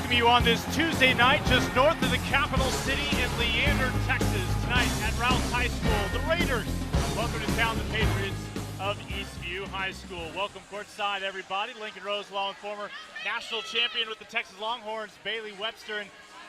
welcome you on this Tuesday night just north of the capital city in Leander, Texas. Tonight at Rouse High School, the Raiders welcome to town the Patriots of Eastview High School. Welcome courtside, everybody. Lincoln Rose, along with former national champion with the Texas Longhorns, Bailey Webster. And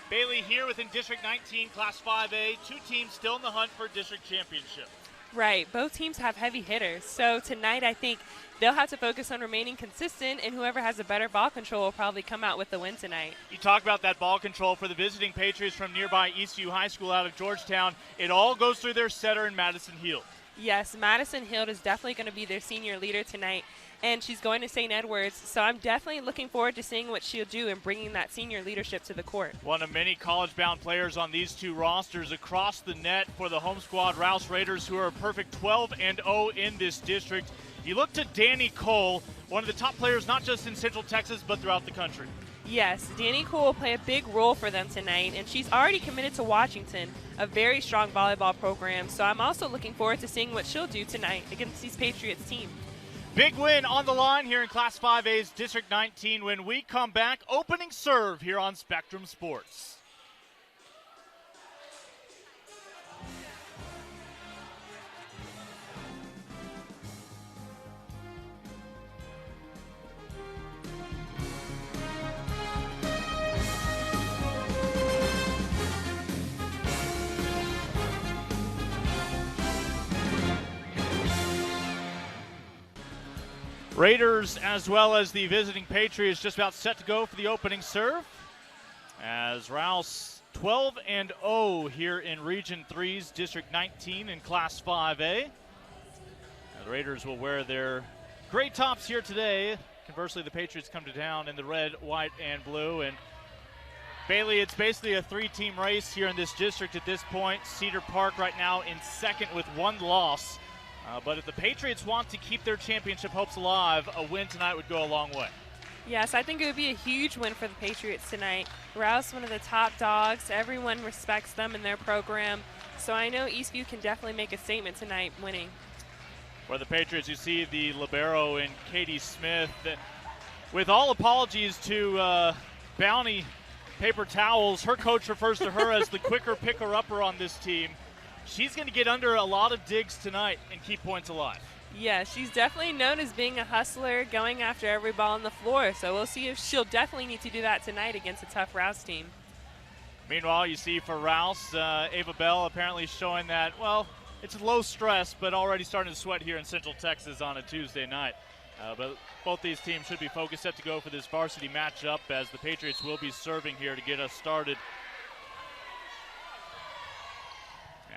Bailey here within District 19, Class 5A. Two teams still in the hunt for district championship. Right. Both teams have heavy hitters. So tonight I think they'll have to focus on remaining consistent, and whoever has a better ball control will probably come out with the win tonight. You talk about that ball control for the visiting Patriots from nearby Eastview High School out of Georgetown. It all goes through their setter in Madison Hield. Yes, Madison Hield is definitely going to be their senior leader tonight, and she's going to St. Edwards, so I'm definitely looking forward to seeing what she'll do in bringing that senior leadership to the court. One of many college-bound players on these two rosters across the net for the home squad Rouse Raiders, who are a perfect 12-0 in this district. You look to Dani Cole, one of the top players not just in Central Texas but throughout the country. Yes, Dani Cole will play a big role for them tonight, and she's already committed to Washington, a very strong volleyball program, so I'm also looking forward to seeing what she'll do tonight against these Patriots team. Big win on the line here in Class 5A's District 19 when we come back. Opening serve here on Spectrum Sports. Raiders, as well as the visiting Patriots, just about set to go for the opening serve. As Rouse 12-0 here in Region 3's District 19 in Class 5A. The Raiders will wear their gray tops here today. Conversely, the Patriots come to town in the red, white, and blue. And Bailey, it's basically a three-team race here in this district at this point. Cedar Park right now in second with one loss. But if the Patriots want to keep their championship hopes alive, a win tonight would go a long way. Yes, I think it would be a huge win for the Patriots tonight. Rouse, one of the top dogs. Everyone respects them and their program. So I know Eastview can definitely make a statement tonight winning. For the Patriots, you see the libero in Katie Smith. With all apologies to Bounty Paper Towels, her coach refers to her as the quicker picker-upper on this team. She's going to get under a lot of digs tonight and keep points alive. Yeah, she's definitely known as being a hustler, going after every ball on the floor. So we'll see if she'll definitely need to do that tonight against a tough Rouse team. Meanwhile, you see for Rouse, Ava Bell apparently showing that, well, it's low stress, but already starting to sweat here in Central Texas on a Tuesday night. But both these teams should be focused, set to go for this varsity matchup, as the Patriots will be serving here to get us started.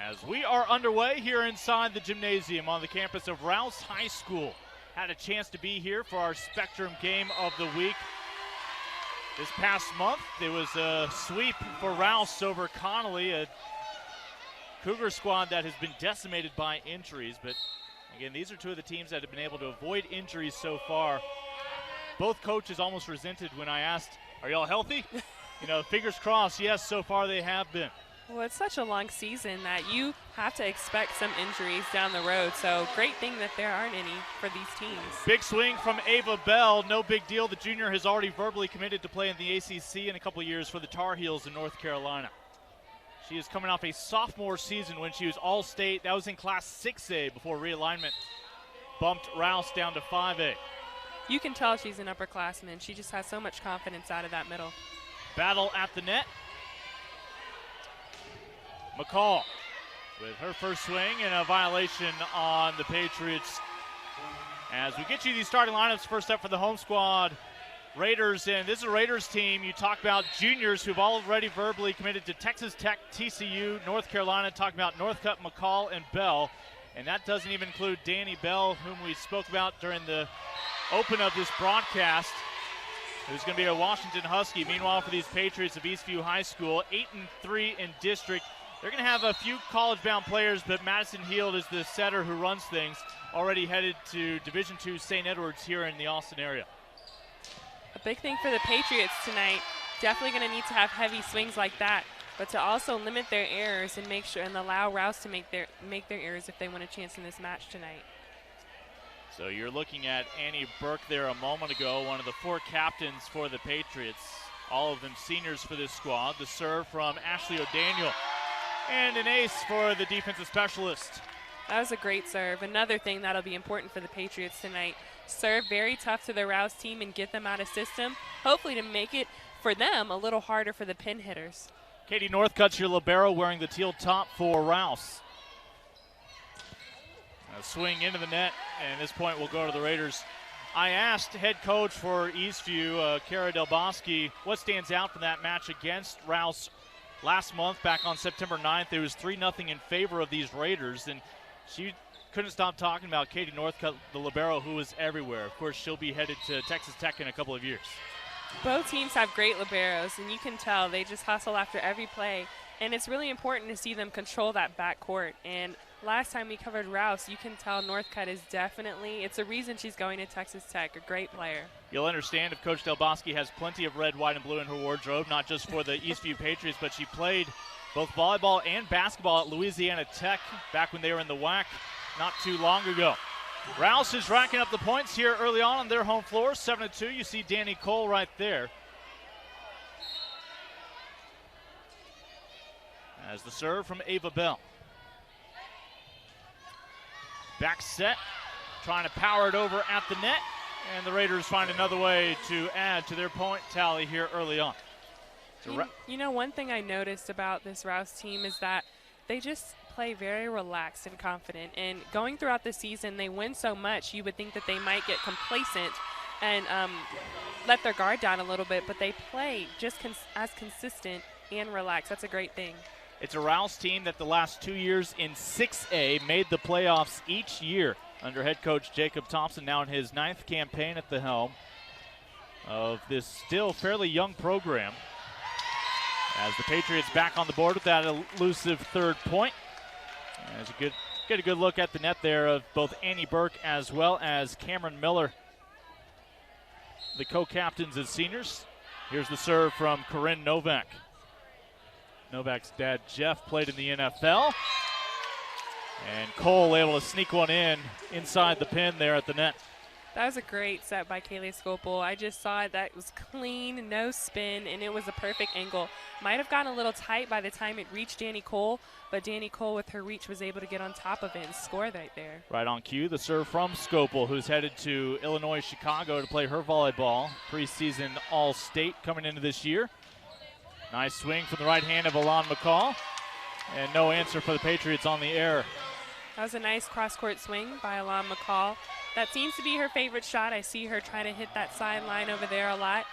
As we are underway here inside the gymnasium on the campus of Rouse High School. Had a chance to be here for our Spectrum Game of the Week. This past month, it was a sweep for Rouse over Connolly, a Cougar squad that has been decimated by injuries. But again, these are two of the teams that have been able to avoid injuries so far. Both coaches almost resented when I asked, are y'all healthy? Fingers crossed, yes, so far they have been. Well, it's such a long season that you have to expect some injuries down the road. So great thing that there aren't any for these teams. Big swing from Ava Bell. No big deal. The junior has already verbally committed to play in the ACC in a couple years for the Tar Heels in North Carolina. She is coming off a sophomore season when she was All-State. That was in Class 6A before realignment bumped Rouse down to 5A. You can tell she's an upperclassman. She just has so much confidence out of that middle. Battle at the net. McCall with her first swing and a violation on the Patriots. As we get you these starting lineups, first up for the home squad, Raiders, and this is a Raiders team. You talk about juniors who've already verbally committed to Texas Tech, TCU, North Carolina, talking about Northcutt, McCall, and Bell. And that doesn't even include Dani Bell, whom we spoke about during the open of this broadcast, who's going to be a Washington Husky. Meanwhile, for these Patriots of Eastview High School, 8-3 in district. They're going to have a few college-bound players, but Madison Hield is the setter who runs things, already headed to Division II St. Edwards here in the Austin area. A big thing for the Patriots tonight, definitely going to need to have heavy swings like that, but to also limit their errors and make sure and allow Rouse to make their errors if they want a chance in this match tonight. So you're looking at Annie Burke there a moment ago, one of the four captains for the Patriots. All of them seniors for this squad. The serve from Ashley O'Daniel. And an ace for the defensive specialist. That was a great serve. Another thing that'll be important for the Patriots tonight. Serve very tough to the Rouse team and get them out of system, hopefully to make it, for them, a little harder for the pin hitters. Katie Northcutt's your libero, wearing the teal top for Rouse. A swing into the net, and this point will go to the Raiders. I asked head coach for Eastview, Kara Del Bosque, what stands out from that match against Rouse last month, back on September 9th. It was 3-0 in favor of these Raiders, and she couldn't stop talking about Katie Northcutt, the libero, who is everywhere. Of course, she'll be headed to Texas Tech in a couple of years. Both teams have great liberos, and you can tell they just hustle after every play. And it's really important to see them control that backcourt. And last time we covered Rouse, you can tell Northcutt is definitely, it's a reason she's going to Texas Tech, a great player. You'll understand if Coach Del Bosque has plenty of red, white, and blue in her wardrobe, not just for the Eastview Patriots, but she played both volleyball and basketball at Louisiana Tech back when they were in the WAC not too long ago. Rouse is racking up the points here early on their home floor, 7-2. You see Dani Cole right there. As the serve from Ava Bell. Back set, trying to power it over at the net, and the Raiders find another way to add to their point tally here early on. You know, one thing I noticed about this Rouse team is that they just play very relaxed and confident. And going throughout the season, they win so much, you would think that they might get complacent and let their guard down a little bit, but they play just as consistent and relaxed. That's a great thing. It's a Rouse team that the last 2 years in 6A made the playoffs each year under head coach Jacob Thompson, now in his 9th campaign at the helm of this still fairly young program. As the Patriots back on the board with that elusive third point. As you get a good look at the net there of both Annie Burke as well as Cameron Miller, the co-captains as seniors. Here's the serve from Corinne Novak. Novak's dad, Jeff, played in the NFL. And Cole able to sneak one inside the pin there at the net. That was a great set by Kaylee Scopel. I just saw it. That was clean, no spin, and it was a perfect angle. Might have gotten a little tight by the time it reached Dani Cole, but Dani Cole with her reach was able to get on top of it and score right there. Right on cue, the serve from Scopel, who's headed to Illinois, Chicago to play her volleyball. Preseason All-State coming into this year. Nice swing from the right hand of Alon McCall. And no answer for the Patriots on the air. That was a nice cross-court swing by Alon McCall. That seems to be her favorite shot. I see her trying to hit that sideline over there a lot.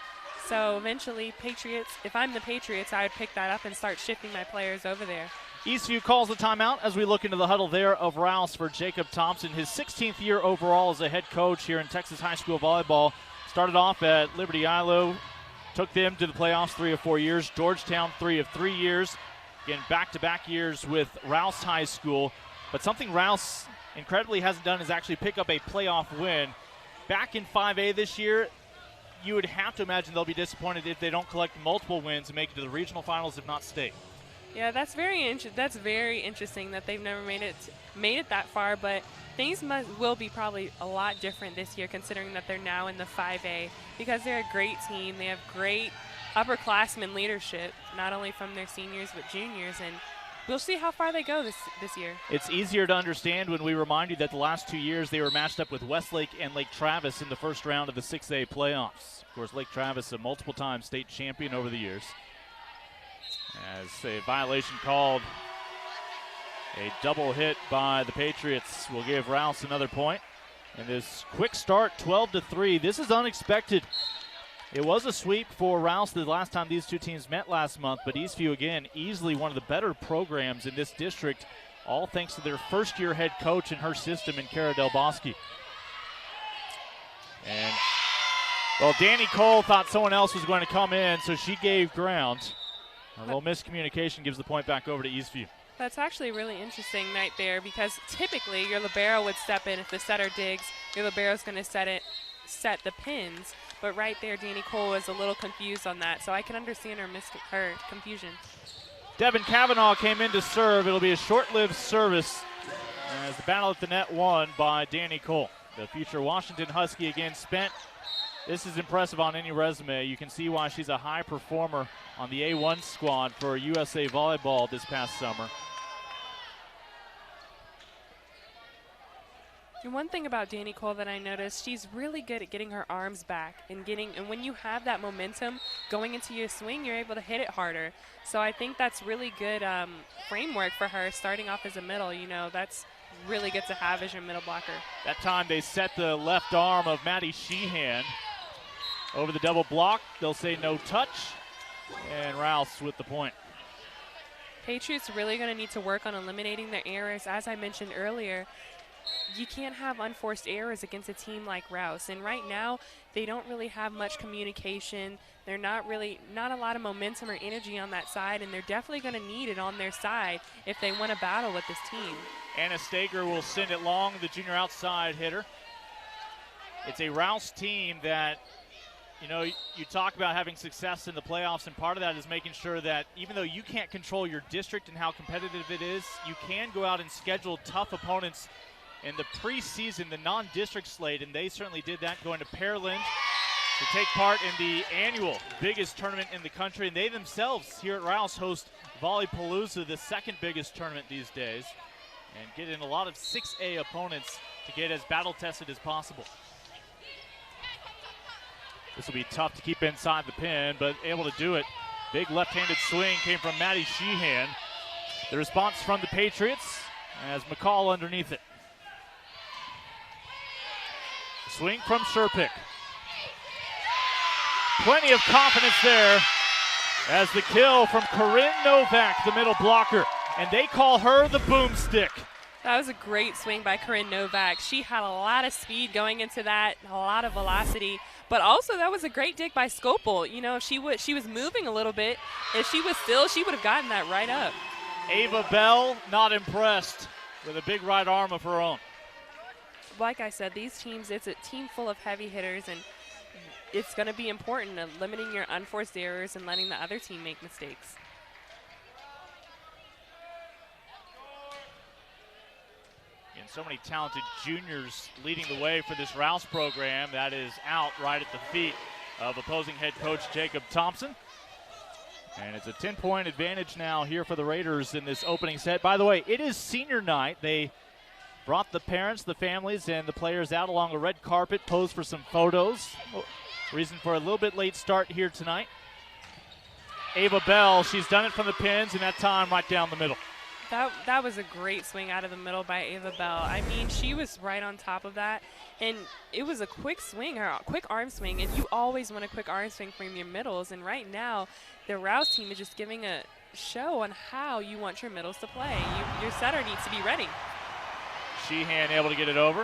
So eventually, Patriots, if I'm the Patriots, I would pick that up and start shifting my players over there. Eastview calls the timeout as we look into the huddle there of Rouse for Jacob Thompson. His 16th year overall as a head coach here in Texas high school volleyball. Started off at Liberty Ilo, took them to the playoffs 3 of 4 years. Georgetown 3 of 3 years. Again, back-to-back years with Rouse High School. But something Rouse incredibly hasn't done is actually pick up a playoff win. Back in 5A this year, you would have to imagine they'll be disappointed if they don't collect multiple wins and make it to the regional finals, if not state. Yeah, that's very interesting that they've never made it that far, but things will be probably a lot different this year considering that they're now in the 5A because they're a great team. They have great upperclassmen leadership, not only from their seniors but juniors, and we'll see how far they go this year. It's easier to understand when we remind you that the last 2 years they were matched up with Westlake and Lake Travis in the first round of the 6A playoffs. Of course, Lake Travis, a multiple-time state champion over the years. As a violation called, a double hit by the Patriots will give Rouse another point. And this quick start, 12-3. This is unexpected. It was a sweep for Rouse the last time these two teams met last month, but Eastview, again, easily one of the better programs in this district, all thanks to their first-year head coach and her system in Kara Del Bosque. And, well, Dani Cole thought someone else was going to come in, so she gave ground. A little miscommunication gives the point back over to Eastview. That's actually really interesting right there because typically your libero would step in if the setter digs. Your libero's going to set the pins. But right there, Dani Cole was a little confused on that, so I can understand her confusion. Devin Cavanaugh came in to serve. It'll be a short-lived service as the battle at the net won by Dani Cole. The future Washington Husky again spent This is impressive on any resume. You can see why she's a high performer on the A1 squad for USA Volleyball this past summer. And one thing about Dani Cole that I noticed, she's really good at getting her arms back and when you have that momentum going into your swing, you're able to hit it harder. So I think that's really good framework for her starting off as a middle. You know, that's really good to have as your middle blocker. That time they set the left arm of Maddie Sheehan over the double block. They'll say no touch, and Rouse with the point. Patriots really going to need to work on eliminating their errors. As I mentioned earlier, you can't have unforced errors against a team like Rouse. And right now, they don't really have much communication. They're not a lot of momentum or energy on that side, and they're definitely going to need it on their side if they want to battle with this team. Anna Stager will send it long, the junior outside hitter. It's a Rouse team that, you know, you talk about having success in the playoffs, and part of that is making sure that even though you can't control your district and how competitive it is, you can go out and schedule tough opponents in the preseason, the non-district slate, and they certainly did that, going to Pearland to take part in the annual biggest tournament in the country. And they themselves here at Rouse host Volleypalooza, the second biggest tournament these days, and get in a lot of 6A opponents to get as battle-tested as possible. This will be tough to keep inside the pin, but able to do it. Big left-handed swing came from Maddie Sheehan. The response from the Patriots as McCall underneath it. Swing from Sherpick. Plenty of confidence there as the kill from Corinne Novak, the middle blocker. And they call her the boomstick. That was a great swing by Corinne Novak. She had a lot of speed going into that, a lot of velocity. But also that was a great dig by Scopel. You know, if she was moving a little bit. If she was still, she would have gotten that right up. Ava Bell not impressed with a big right arm of her own. Like I said, these teams, it's a team full of heavy hitters, and it's going to be important in limiting your unforced errors and letting the other team make mistakes. And so many talented juniors leading the way for this Rouse program. That is out right at the feet of opposing head coach Jacob Thompson. And it's a 10-point advantage now here for the Raiders in this opening set. By the way, it is senior night. They brought the parents, the families, and the players out along a red carpet, posed for some photos. Reason for a little bit late start here tonight. Ava Bell, she's done it from the pins, and that time right down the middle. That was a great swing out of the middle by Ava Bell. I mean, she was right on top of that, and it was a quick swing, or a quick arm swing, and you always want a quick arm swing from your middles, and right now the Rouse team is just giving a show on how you want your middles to play. Your setter needs to be ready. Sheehan able to get it over.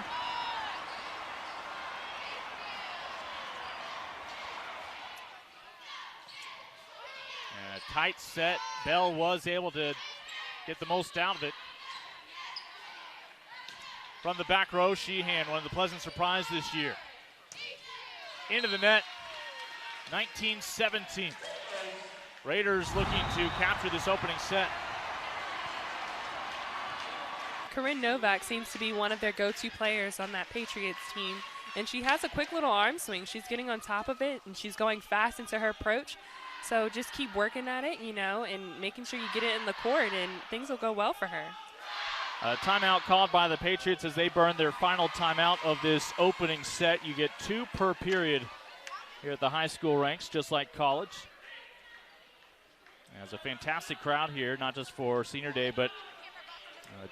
And a tight set. Bell was able to get the most out of it. From the back row, Sheehan, one of the pleasant surprises this year. Into the net, 19-17. Raiders looking to capture this opening set. Corinne Novak seems to be one of their go-to players on that Patriots team, and she has a quick little arm swing. She's getting on top of it, and she's going fast into her approach. So just keep working at it, you know, and making sure you get it in the court, and things will go well for her. A timeout called by the Patriots as they burn their final timeout of this opening set. You get 2 per period here at the high school ranks, just like college. There's a fantastic crowd here, not just for Senior Day, but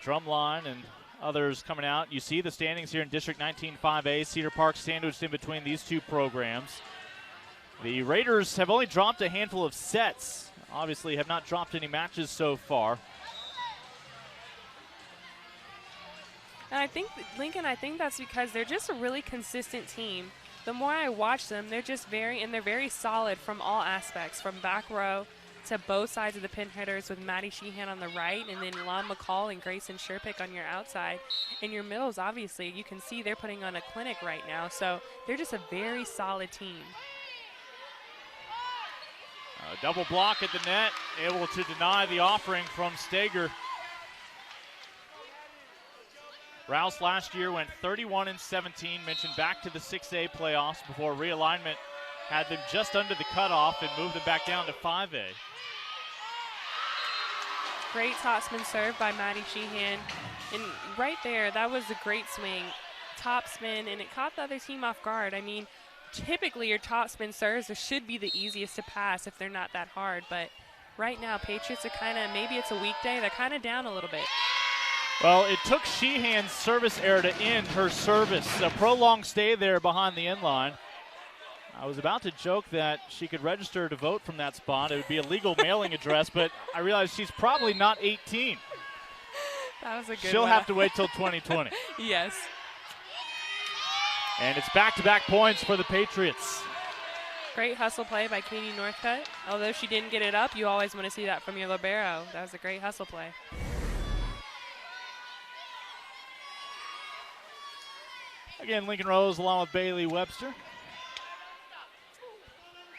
Drumline and others coming out. You see the standings here in District 19 5A. Cedar Park sandwiched in between these two programs. The Raiders have only dropped a handful of sets. Obviously have not dropped any matches so far. And I think, Lincoln, that's because they're just a really consistent team. The more I watch them, they're just they're very solid from all aspects, from back row to both sides of the pin hitters, with Maddie Sheehan on the right and then Lon McCall and Grayson Sherpick on your outside. And your middles, obviously, you can see they're putting on a clinic right now. So they're just a very solid team. A double block at the net, able to deny the offering from Stager. Rouse last year went 31-17, mentioned back to the 6A playoffs before realignment had them just under the cutoff and moved them back down to 5A. Great topspin serve by Maddie Sheehan. And right there, that was a great swing. Topspin, and it caught the other team off guard. I mean, typically your topspin serves should be the easiest to pass if they're not that hard. But right now, Patriots are kind of, maybe it's a weekday, they're kind of down a little bit. Well, it took Sheehan's service error to end her service. A prolonged stay there behind the inline. I was about to joke that she could register to vote from that spot. It would be a legal mailing address, but I realized she's probably not 18. That was a good She'll one. have to wait till 2020. Yes. And it's back-to-back points for the Patriots. Great hustle play by Katie Northcutt. Although she didn't get it up, you always want to see that from your libero. That was a great hustle play. Again, Lincoln Rose along with Bailey Webster.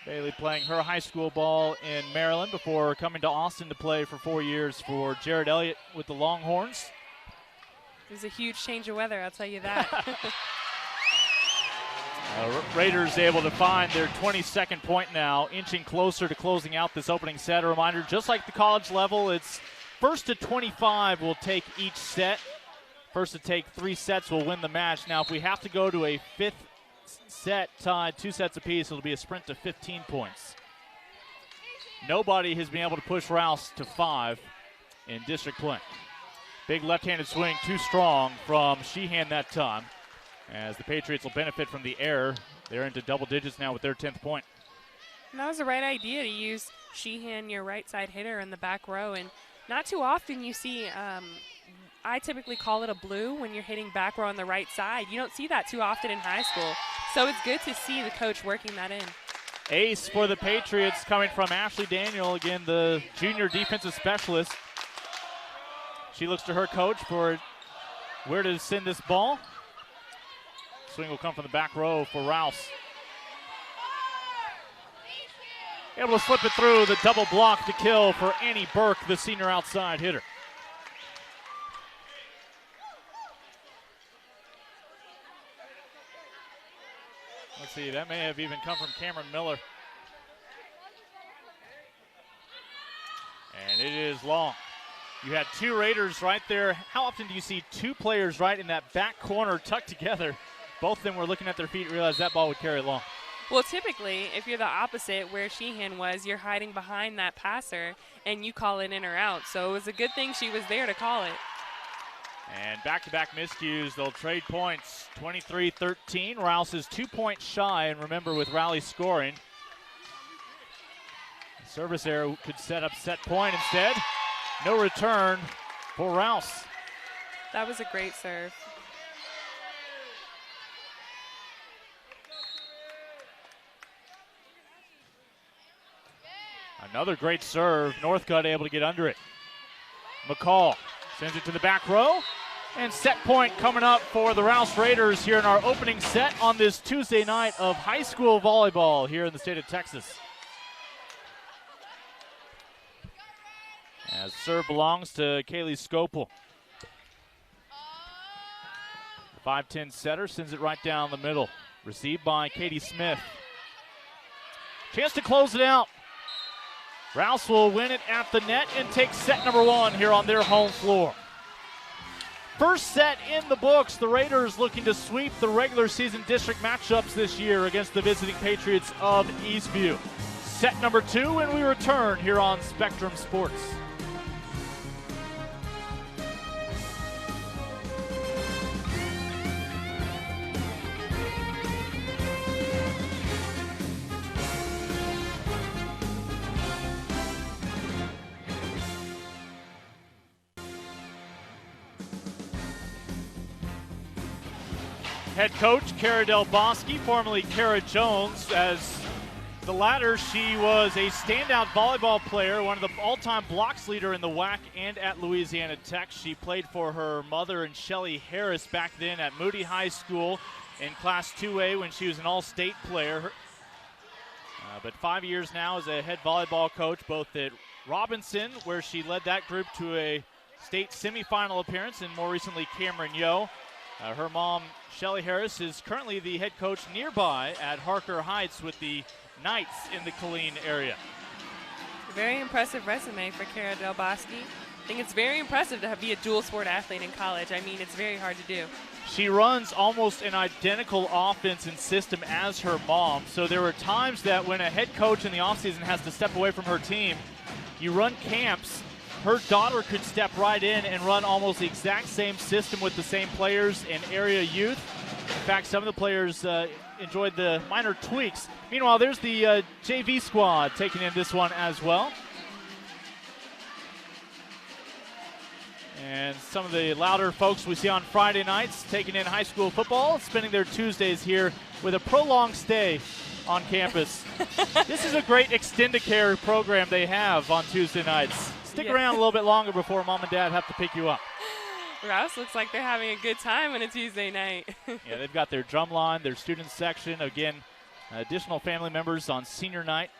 Bailey playing her high school ball in Maryland before coming to Austin to play for 4 years for Jared Elliott with the Longhorns. It was a huge change of weather, I'll tell you that. Raiders able to find their 22nd point now, inching closer to closing out this opening set. A reminder, just like the college level, it's first to 25 will take each set. First to take 3 sets will win the match. Now, if we have to go to a 5th set tied 2 sets apiece, it'll be a sprint to 15 points. Nobody has been able to push Rouse to 5 in district play. Big left-handed swing, too strong from Sheehan that time, as the Patriots will benefit from the error. They're into double digits now with their 10th point. And that was the right idea to use Sheehan, your right side hitter, in the back row. And not too often you see, I typically call it a blue when you're hitting back row on the right side. You don't see that too often in high school. So it's good to see the coach working that in. Ace for the Patriots coming from Ashley Danielle, again, the junior defensive specialist. She looks to her coach for where to send this ball. Swing will come from the back row for Rouse. Able to slip it through the double block to kill for Annie Burke, the senior outside hitter. Let's see, that may have even come from Cameron Miller. And it is long. You had 2 Raiders right there. How often do you see 2 players right in that back corner tucked together? Both of them were looking at their feet and realized that ball would carry long. Well, typically, if you're the opposite where Sheehan was, you're hiding behind that passer, and you call it in or out. So it was a good thing she was there to call it. And back-to-back miscues, they'll trade points. 23-13, Rouse is 2 points shy, and remember with rally scoring, service error could set up set point instead. No return for Rouse. That was a great serve. Another great serve. Northcutt able to get under it. McCall sends it to the back row. And set point coming up for the Rouse Raiders here in our opening set on this Tuesday night of high school volleyball here in the state of Texas. As serve belongs to Kaylee Scopel. 5'10" setter sends it right down the middle. Received by Katie Smith. Chance to close it out. Rouse will win it at the net and take set number 1 here on their home floor. First set in the books. The Raiders looking to sweep the regular season district matchups this year against the visiting Patriots of Eastview. Set number 2, and we return here on Spectrum Sports. Head coach Kara Del Bosque, formerly Kara Jones. As the latter, she was a standout volleyball player, one of the all-time blocks leader in the WAC and at Louisiana Tech. She played for her mother and Shelly Harris back then at Moody High School in Class 2A when she was an all-state player. But 5 years now as a head volleyball coach, both at Robinson, where she led that group to a state semifinal appearance, and more recently Cameron Yo. Her mom, Shelly Harris, is currently the head coach nearby at Harker Heights with the Knights in the Killeen area. Very impressive resume for Cara Del Bosque. I think it's very impressive to be a dual sport athlete in college. I mean, it's very hard to do. She runs almost an identical offense and system as her mom, so there are times that when a head coach in the offseason has to step away from her team, you run camps, her daughter could step right in and run almost the exact same system with the same players and area youth. In fact, some of the players enjoyed the minor tweaks. Meanwhile, there's the JV squad taking in this one as well. And some of the louder folks we see on Friday nights taking in high school football, spending their Tuesdays here with a prolonged stay on campus. This is a great Extendicare program they have on Tuesday nights. Stick around a little bit longer before mom and dad have to pick you up. Rouse looks like they're having a good time on a Tuesday night. Yeah, they've got their drum line, their student section. Again, additional family members on senior night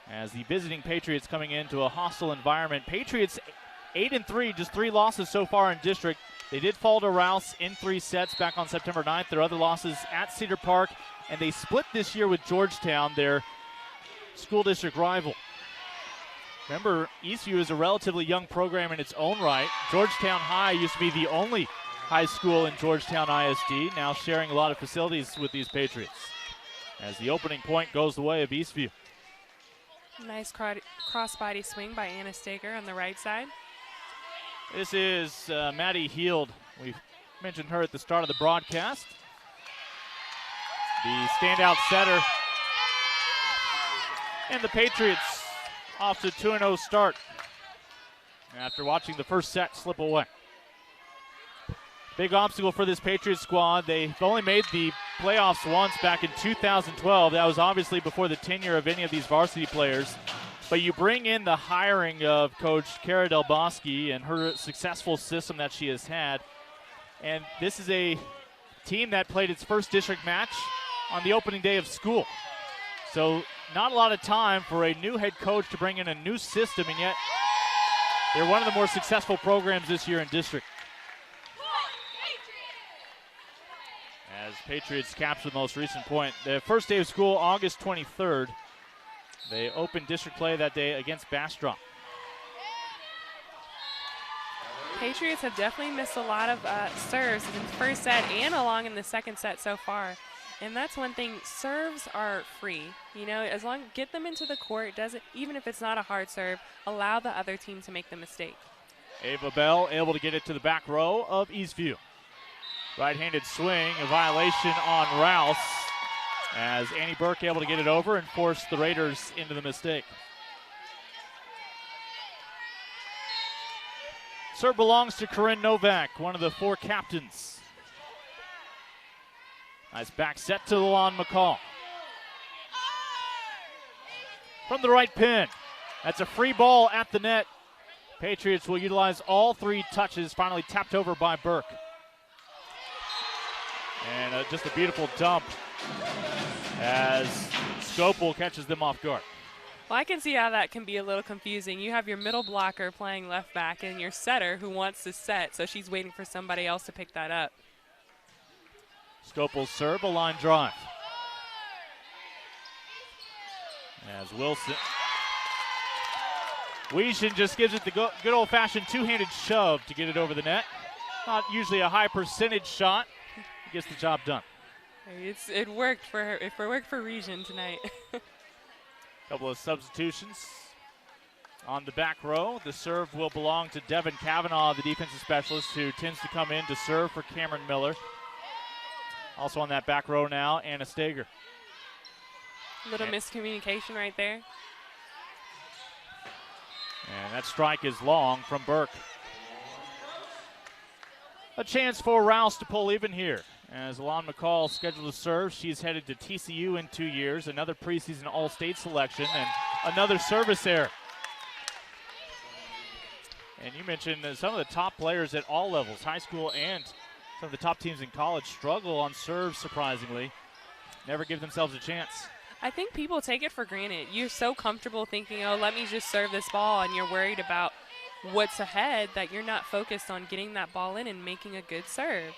as the visiting Patriots coming into a hostile environment. Patriots 8-3, just 3 losses so far in district. They did fall to Rouse in 3 sets back on September 9th. Their other losses at Cedar Park, and they split this year with Georgetown, their school district rival. Remember, Eastview is a relatively young program in its own right. Georgetown High used to be the only high school in Georgetown ISD, now sharing a lot of facilities with these Patriots. As the opening point goes the way of Eastview. Nice crossbody swing by Anna Staker on the right side. This is Maddie Heald. We mentioned her at the start of the broadcast. The standout setter. And the Patriots off to a 2-0 start after watching the first set slip away. Big obstacle for this Patriots squad. They've only made the playoffs once back in 2012. That was obviously before the tenure of any of these varsity players. But you bring in the hiring of Coach Cara Del Bosque and her successful system that she has had. And this is a team that played its first district match on the opening day of school. So not a lot of time for a new head coach to bring in a new system, and yet they're one of the more successful programs this year in district. As Patriots capture the most recent point. The first day of school, August 23rd. They opened district play that day against Bastrop. Patriots have definitely missed a lot of serves in the first set and along in the second set so far. And that's one thing, serves are free. You know, as long get them into the court, even if it's not a hard serve, allow the other team to make the mistake. Ava Bell able to get it to the back row of Eastview. Right-handed swing, a violation on Rouse, as Annie Burke able to get it over and force the Raiders into the mistake. Serve belongs to Corinne Novak, one of the 4 captains. Nice back set to Lalon McCall. From the right pin. That's a free ball at the net. Patriots will utilize all 3 touches, finally tapped over by Burke. And just a beautiful dump as Scopel catches them off guard. Well, I can see how that can be a little confusing. You have your middle blocker playing left back and your setter who wants to set, so she's waiting for somebody else to pick that up. Scopel's serve, a line drive. As Wilson. Wieschen just gives it the good old-fashioned two-handed shove to get it over the net. Not usually a high percentage shot. Gets the job done. It worked for her. It worked for Region tonight. Couple of substitutions on the back row. The serve will belong to Devin Kavanaugh, the defensive specialist, who tends to come in to serve for Cameron Miller. Also on that back row now, Anna Stager. A little miscommunication right there. And that strike is long from Burke. A chance for Rouse to pull even here. As Alon McCall scheduled to serve, she's headed to TCU in 2 years, another preseason All-State selection, and another service error. And you mentioned some of the top players at all levels, high school and some of the top teams in college, struggle on serves, surprisingly. Never give themselves a chance. I think people take it for granted. You're so comfortable thinking, oh, let me just serve this ball, and you're worried about what's ahead, that you're not focused on getting that ball in and making a good serve.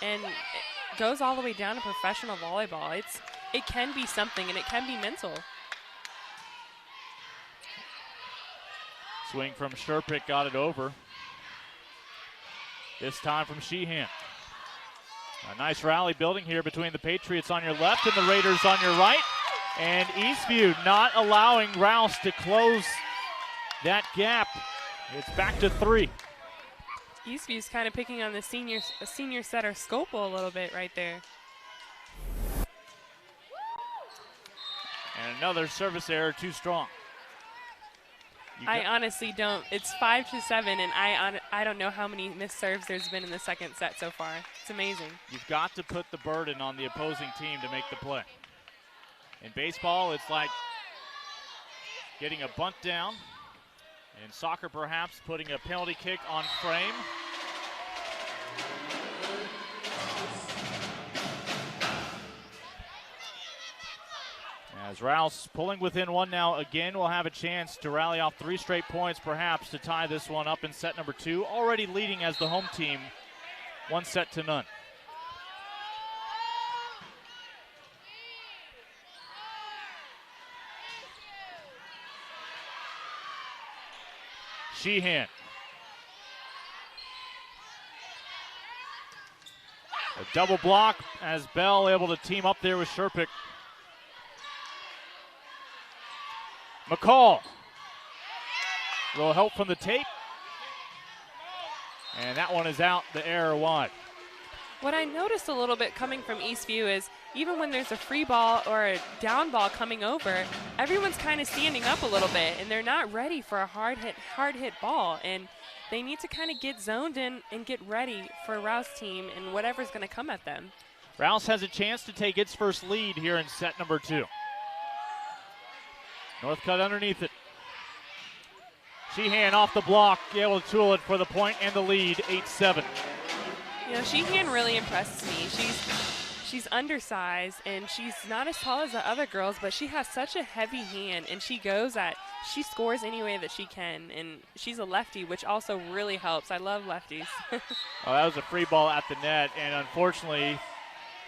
And it goes all the way down to professional volleyball. It can be something, and it can be mental. Swing from Sherpick, got it over. This time from Sheehan. A nice rally building here between the Patriots on your left and the Raiders on your right. And Eastview not allowing Rouse to close that gap. It's back to 3. Eastview's kind of picking on the senior setter Scopel a little bit right there. And another service error, too strong. I honestly don't. It's 5-7, and I don't know how many missed serves there's been in the second set so far. It's amazing. You've got to put the burden on the opposing team to make the play. In baseball, it's like getting a bunt down. In soccer, perhaps, putting a penalty kick on frame. As Rouse pulling within 1 now again, will have a chance to rally off 3 straight points, perhaps, to tie this one up in set number 2. Already leading as the home team, 1-0. Sheehan. A double block as Bell able to team up there with Sherpick. McCall. A little help from the tape. And that one is out, the error wide. What I noticed a little bit coming from Eastview is even when there's a free ball or a down ball coming over, everyone's kind of standing up a little bit, and they're not ready for a hard hit ball. And they need to kind of get zoned in and get ready for a Rouse team and whatever's going to come at them. Rouse has a chance to take its first lead here in set number 2. Northcutt underneath it. Sheehan off the block, able to tool it for the point and the lead, 8-7. You know, Sheehan really impresses me. She's undersized, and she's not as tall as the other girls, but she has such a heavy hand, and she scores any way that she can, and she's a lefty, which also really helps. I love lefties. Oh, that was a free ball at the net, and unfortunately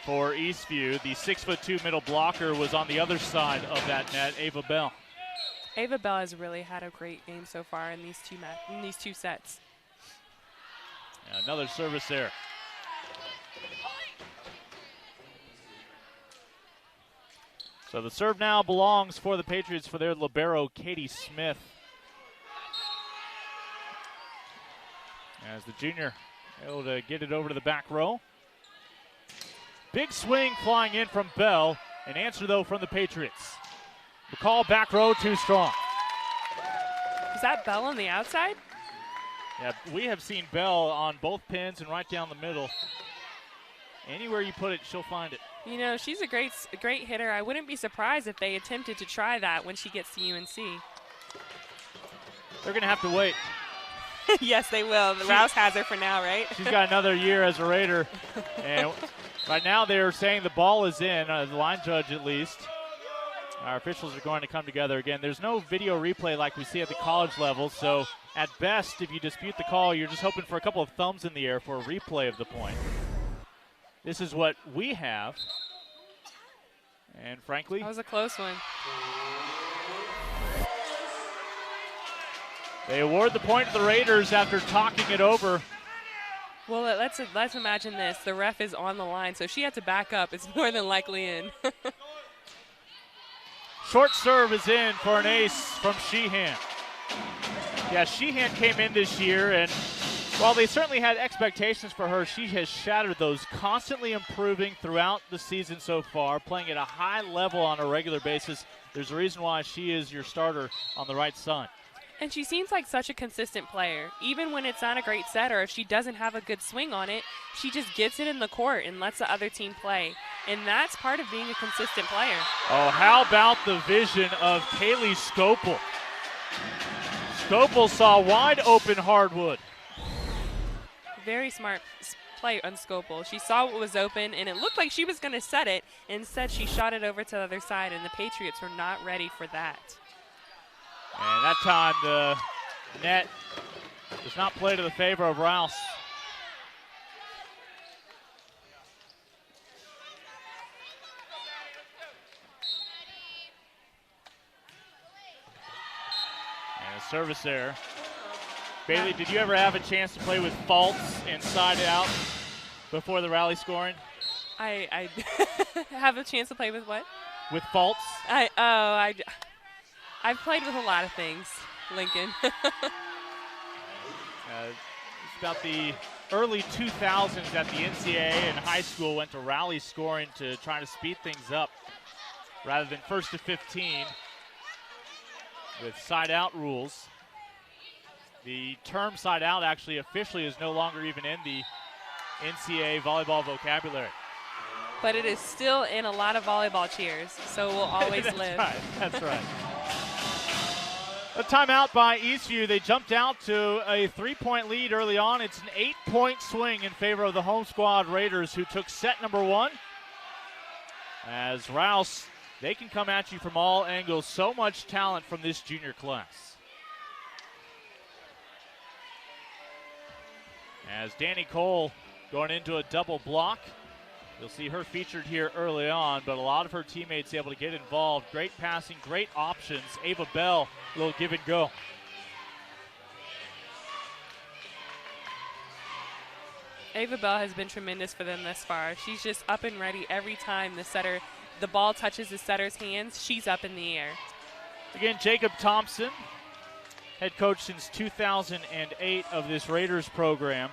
for Eastview, the 6'2" middle blocker was on the other side of that net, Ava Bell. Ava Bell has really had a great game so far in these two sets. And another service there. So the serve now belongs for the Patriots for their libero, Katie Smith. As the junior able to get it over to the back row. Big swing flying in from Bell. An answer, though, from the Patriots. McCall back row, too strong. Is that Bell on the outside? Yeah, we have seen Bell on both pins and right down the middle. Anywhere you put it, she'll find it. You know, she's a great hitter. I wouldn't be surprised if they attempted to try that when she gets to UNC. They're going to have to wait. Yes, they will. Rouse has her for now, right? She's got another year as a Raider. And right now they're saying the ball is in, the line judge at least. Our officials are going to come together again. There's no video replay like we see at the college level, so at best, if you dispute the call, you're just hoping for a couple of thumbs in the air for a replay of the point. This is what we have. And frankly, that was a close one. They award the point to the Raiders after talking it over. Well, let's imagine this. The ref is on the line, so she had to back up. It's more than likely in. Short serve is in for an ace from Sheehan. Yeah, Sheehan came in this year, and while they certainly had expectations for her, she has shattered those, constantly improving throughout the season so far, playing at a high level on a regular basis. There's a reason why she is your starter on the right side. And she seems like such a consistent player. Even when it's not a great set or if she doesn't have a good swing on it, she just gets it in the court and lets the other team play. And that's part of being a consistent player. Oh, how about the vision of Kaylee Scopel? Scopel saw wide open hardwood. Very smart play on Scopel. She saw what was open, and it looked like she was going to set it. Instead, she shot it over to the other side, and the Patriots were not ready for that. And that time the net does not play to the favor of Rouse. And a service error. Bailey, did you ever have a chance to play with faults inside out before the rally scoring? I have a chance to play with what? With faults? I've played with a lot of things, Lincoln. It's about the early 2000s that the NCAA and high school went to rally scoring to try to speed things up rather than first to 15 with side out rules. The term side out actually officially is no longer even in the NCAA volleyball vocabulary. But it is still in a lot of volleyball cheers, so we'll always live. Right. That's right. A timeout by Eastview. They jumped out to a 3-point lead early on. It's an 8-point swing in favor of the home squad Raiders, who took set number 1. As Rouse, they can come at you from all angles. So much talent from this junior class. As Dani Cole going into a double block. You'll see her featured here early on, but a lot of her teammates able to get involved. Great passing, great options. Ava Bell, a little give and go. Ava Bell has been tremendous for them thus far. She's just up and ready every time the ball touches the setter's hands. She's up in the air. Again, Jacob Thompson, head coach since 2008 of this Raiders program.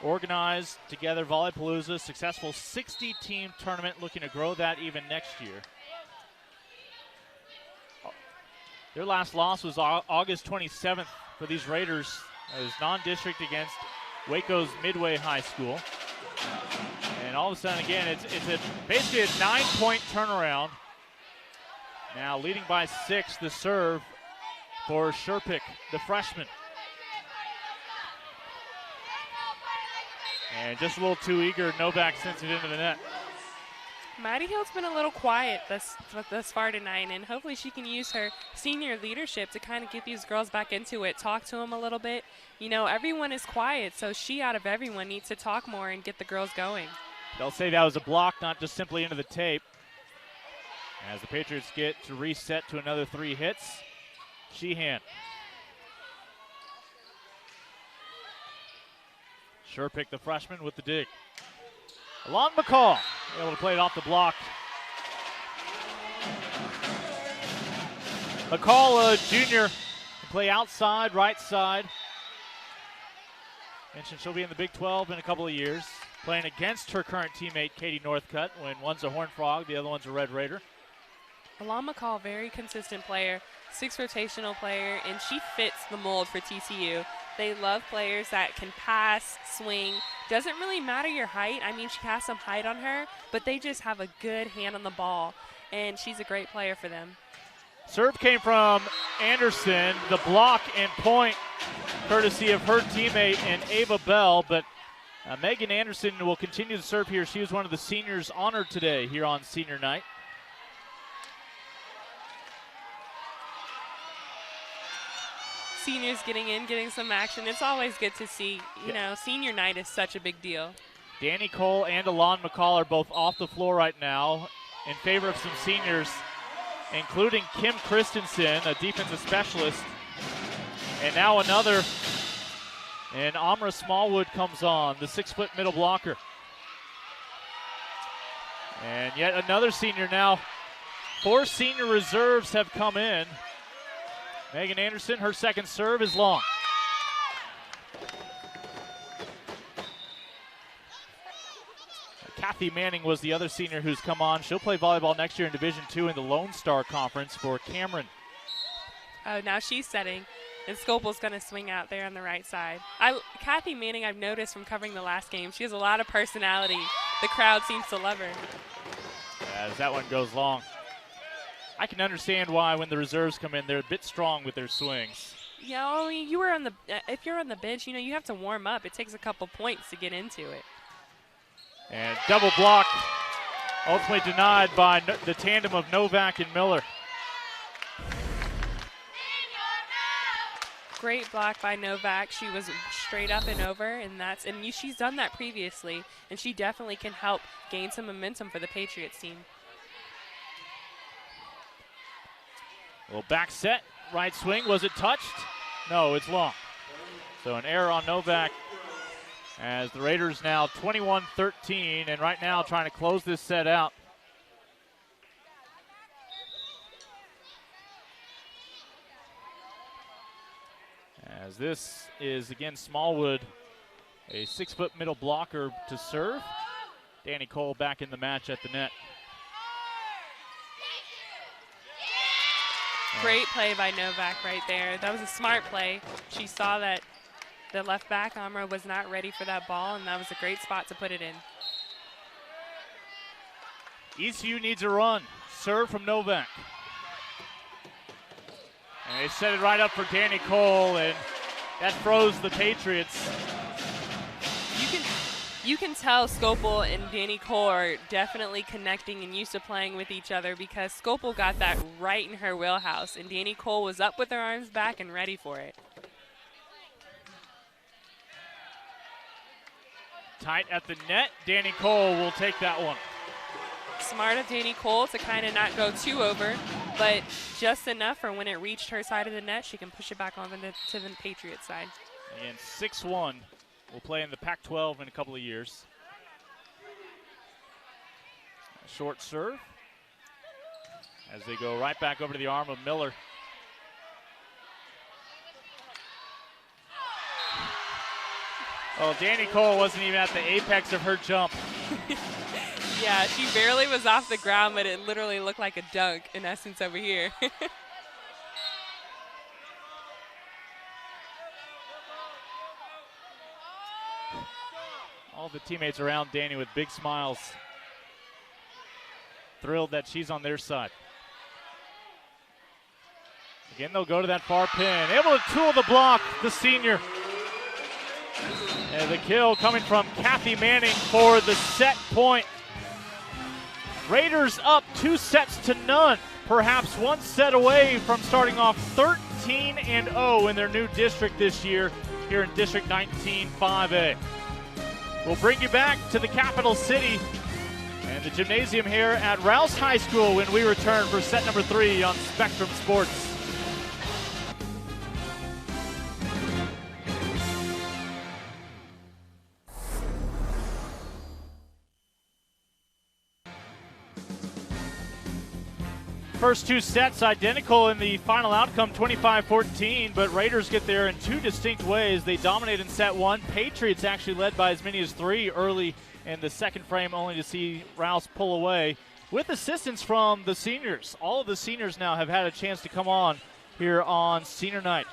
Organized together Volleypalooza, successful 60-team tournament, looking to grow that even next year. Their last loss was August 27th for these Raiders. It was non-district against Waco's Midway High School. And all of a sudden, again, it's basically a 9-point turnaround. Now leading by 6, the serve for Sherpick, the freshman. And just a little too eager, Novak sends it into the net. Maddie Hill's been a little quiet thus far tonight, and hopefully she can use her senior leadership to kind of get these girls back into it, talk to them a little bit. You know, everyone is quiet, so she, out of everyone, needs to talk more and get the girls going. They'll say that was a block, not just simply into the tape. As the Patriots get to reset to another 3 hits, Sheehan. Sherpick, the freshman, with the dig. Alon McCall, able to play it off the block. McCall, a junior, can play outside, right side. Mentioned she'll be in the Big 12 in a couple of years, playing against her current teammate, Katie Northcutt, when one's a Horned Frog, the other one's a Red Raider. Alon McCall, very consistent player, 6 rotational player, and she fits the mold for TCU. They love players that can pass, swing. Doesn't really matter your height. I mean, she has some height on her, but they just have a good hand on the ball, and she's a great player for them. Serve came from Anderson. The block and point, courtesy of her teammate and Ava Bell, but Megan Anderson will continue to serve here. She was one of the seniors honored today here on senior night. Seniors getting in, getting some action. It's always good to see. You know, senior night is such a big deal. Dani Cole and Alon McCall are both off the floor right now in favor of some seniors, including Kim Christensen, a defensive specialist. And now another, and Amra Smallwood comes on, the 6-foot middle blocker. And yet another senior now. 4 senior reserves have come in. Megan Anderson, her second serve is long. Kathy Manning was the other senior who's come on. She'll play volleyball next year in Division II in the Lone Star Conference for Cameron. Oh, now she's setting, and Scopel's going to swing out there on the right side. Kathy Manning, I've noticed from covering the last game, she has a lot of personality. The crowd seems to love her. As that one goes long. I can understand why when the reserves come in, they're a bit strong with their swings. Yeah, I mean, if you're on the bench, you know, you have to warm up. It takes a couple points to get into it. And double block, ultimately denied by the tandem of Novak and Miller. Great block by Novak. She was straight up and over, and she's done that previously, and she definitely can help gain some momentum for the Patriots team. Well, back set, right swing. Was it touched? No, it's long. So an error on Novak as the Raiders now 21-13, and right now trying to close this set out. As this is, again, Smallwood, a 6-foot middle blocker to serve. Dani Cole back in the match at the net. Great play by Novak right there. That was a smart play. She saw that the left back, Amra, was not ready for that ball, and that was a great spot to put it in. Eastview needs a run. Serve from Novak. And they set it right up for Dani Cole, and that froze the Patriots. You can tell Scopel and Dani Cole are definitely connecting and used to playing with each other, because Scopel got that right in her wheelhouse, and Dani Cole was up with her arms back and ready for it. Tight at the net. Dani Cole will take that one. Smart of Dani Cole to kind of not go too over, but just enough for when it reached her side of the net, she can push it back on to the Patriots side. And 6-1 will play in the Pac-12 in a couple of years. A short serve as they go right back over to the arm of Miller. Oh, Dani Cole wasn't even at the apex of her jump. Yeah, she barely was off the ground, but it literally looked like a dunk in essence over here. All the teammates around Dani with big smiles. Thrilled that she's on their side. Again, they'll go to that far pin. Able to tool the block, the senior. And the kill coming from Kathy Manning for the set point. Raiders up 2-0. Perhaps one set away from starting off 13-0 in their new district this year here in District 19 5A. We'll bring you back to the capital city and the gymnasium here at Rouse High School when we return for set number 3 on Spectrum Sports. First two sets identical in the final outcome, 25-14, but Raiders get there in two distinct ways. They dominate in set 1. Patriots actually led by as many as 3 early in the second frame, only to see Rouse pull away with assistance from the seniors. All of the seniors now have had a chance to come on here on senior night.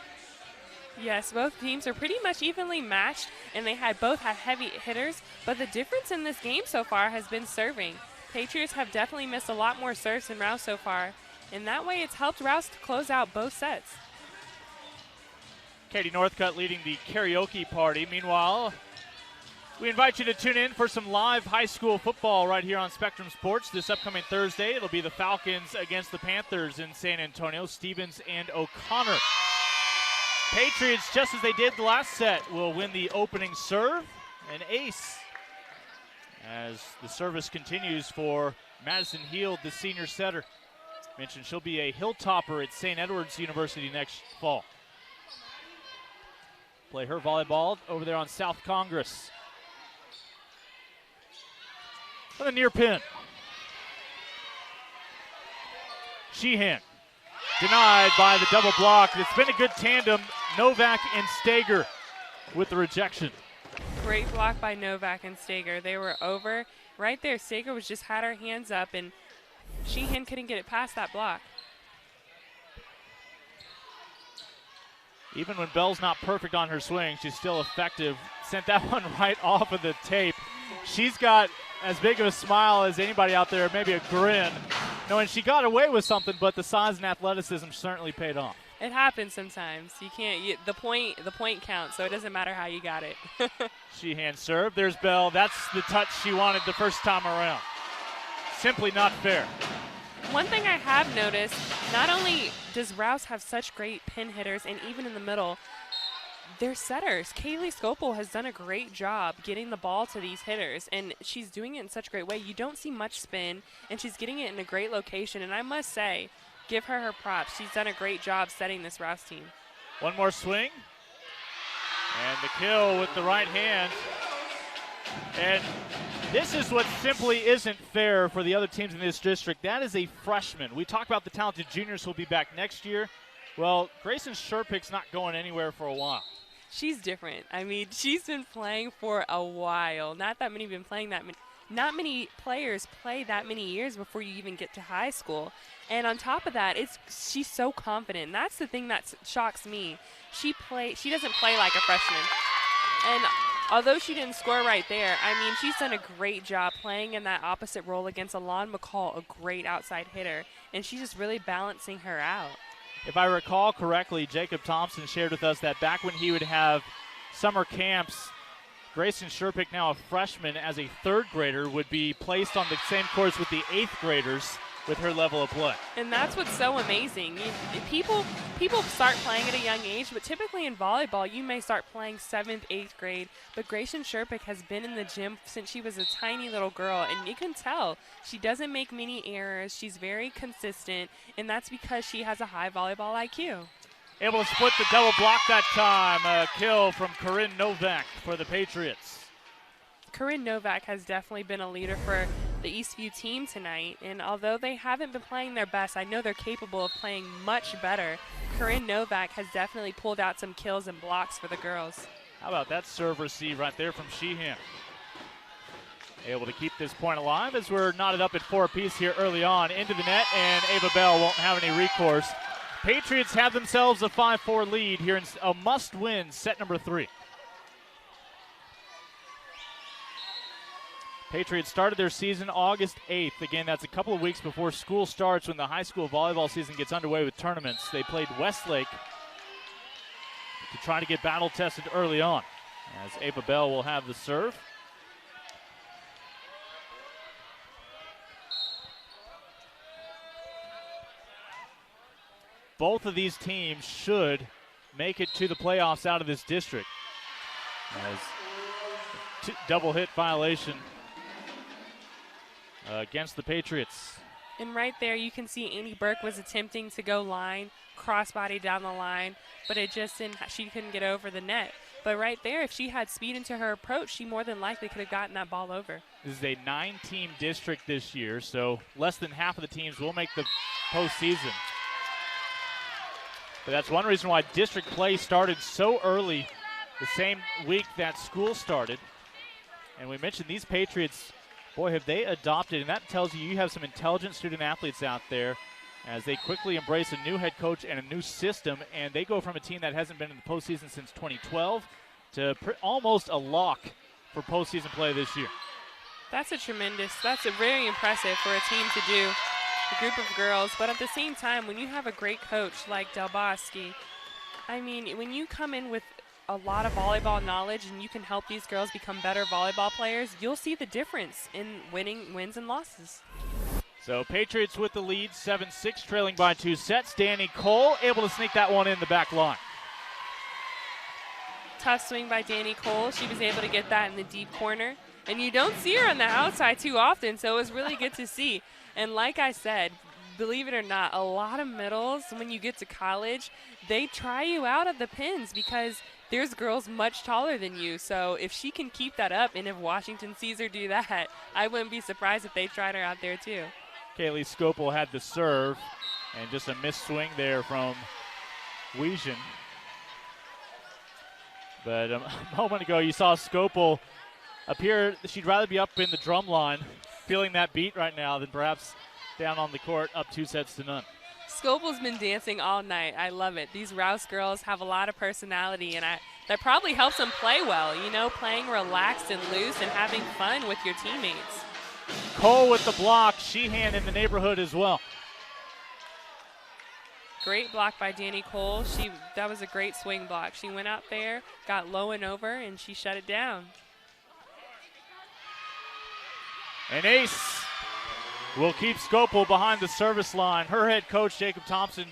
Yes, both teams are pretty much evenly matched, and they both had heavy hitters, but the difference in this game so far has been serving. Patriots have definitely missed a lot more serves than Rouse so far, and that way it's helped Rouse to close out both sets. Katie Northcutt leading the karaoke party. Meanwhile, we invite you to tune in for some live high school football right here on Spectrum Sports this upcoming Thursday. It'll be the Falcons against the Panthers in San Antonio, Stevens and O'Connor. Patriots, just as they did the last set, will win the opening serve, an ace, as the service continues for Madison Heald, the senior setter. Mentioned she'll be a Hilltopper at St. Edward's University next fall. Play her volleyball over there on South Congress. For the near pin. Sheehan denied by the double block. It's been a good tandem, Novak and Stager with the rejection. Great block by Novak and Stager. They were over. Right there, Stager just had her hands up, and Sheehan couldn't get it past that block. Even when Bell's not perfect on her swing, she's still effective. Sent that one right off of the tape. She's got as big of a smile as anybody out there, maybe a grin, knowing she got away with something, but the size and athleticism certainly paid off. It happens sometimes. You can't. The point counts, so it doesn't matter how you got it. Sheehan serve. There's Bell. That's the touch she wanted the first time around. Simply not fair. One thing I have noticed, not only does Rouse have such great pin hitters, and even in the middle, they're setters. Kaylee Scopel has done a great job getting the ball to these hitters, and she's doing it in such a great way. You don't see much spin, and she's getting it in a great location, and I must say, give her props. She's done a great job setting this Rouse team. One more swing, and the kill with the right hand. And this is what simply isn't fair for the other teams in this district. That is a freshman. We talk about the talented juniors who will be back next year. Well, Grayson Sherpick's not going anywhere for a while. She's different. I mean, she's been playing for a while. Not that many have been playing that many. Not many players play that many years before you even get to high school. And on top of that, she's so confident. And that's the thing that shocks me. She doesn't play like a freshman. And although she didn't score right there, I mean, she's done a great job playing in that opposite role against Alon McCall, a great outside hitter. And she's just really balancing her out. If I recall correctly, Jacob Thompson shared with us that back when he would have summer camps, Grayson Sherpick, now a freshman, as a third grader, would be placed on the same course with the eighth graders with her level of play. And that's what's so amazing. People start playing at a young age, but typically in volleyball, you may start playing 7th, 8th grade. But Grayson Sherpick has been in the gym since she was a tiny little girl, and you can tell she doesn't make many errors. She's very consistent, and that's because she has a high volleyball IQ. Able to split the double block that time. A kill from Corinne Novak for the Patriots. Corinne Novak has definitely been a leader for the Eastview team tonight, and although they haven't been playing their best, I know they're capable of playing much better. Corinne Novak has definitely pulled out some kills and blocks for the girls. How about that serve receive right there from Sheehan? Able to keep this point alive as we're knotted up at 4 apiece here early on. Into the net, and Ava Bell won't have any recourse. Patriots have themselves a 5-4 lead here in a must-win set number 3. Patriots started their season August 8th. Again, that's a couple of weeks before school starts when the high school volleyball season gets underway with tournaments. They played Westlake to try to get battle-tested early on. As Ava Bell will have the serve. Both of these teams should make it to the playoffs out of this district. As double hit violation against the Patriots. And right there you can see Annie Burke was attempting to go line, crossbody down the line, but it just didn't, she couldn't get over the net. But right there, if she had speed into her approach, she more than likely could have gotten that ball over. This is a 9-team district this year, so less than half of the teams will make the postseason. But that's one reason why district play started so early, the same week that school started. And we mentioned these Patriots, boy, have they adopted, and that tells you have some intelligent student athletes out there as they quickly embrace a new head coach and a new system, and they go from a team that hasn't been in the postseason since 2012 to almost a lock for postseason play this year. That's very impressive for a team to do, a group of girls, but at the same time, when you have a great coach like Del Bosque, I mean, when you come in with a lot of volleyball knowledge and you can help these girls become better volleyball players, you'll see the difference in wins and losses. So Patriots with the lead, 7-6, trailing by 2 sets. Dani Cole able to sneak that one in the back line. Tough swing by Dani Cole. She was able to get that in the deep corner. And you don't see her on the outside too often, so it was really good to see. And like I said, believe it or not, a lot of middles, when you get to college, they try you out of the pins because there's girls much taller than you. So if she can keep that up, and if Washington sees her do that, I wouldn't be surprised if they tried her out there too. Kaylee Scopel had the serve, and just a missed swing there from Wiesn. But a moment ago, you saw Scopel appear, she'd rather be up in the drum line, feeling that beat right now, than perhaps down on the court, up 2-0. Scopel's been dancing all night. I love it. These Rouse girls have a lot of personality, and that probably helps them play well, you know, playing relaxed and loose and having fun with your teammates. Cole with the block, Sheehan in the neighborhood as well. Great block by Dani Cole. That was a great swing block. She went out there, got low and over, and she shut it down. An ace will keep Scopel behind the service line. Her head coach, Jacob Thompson,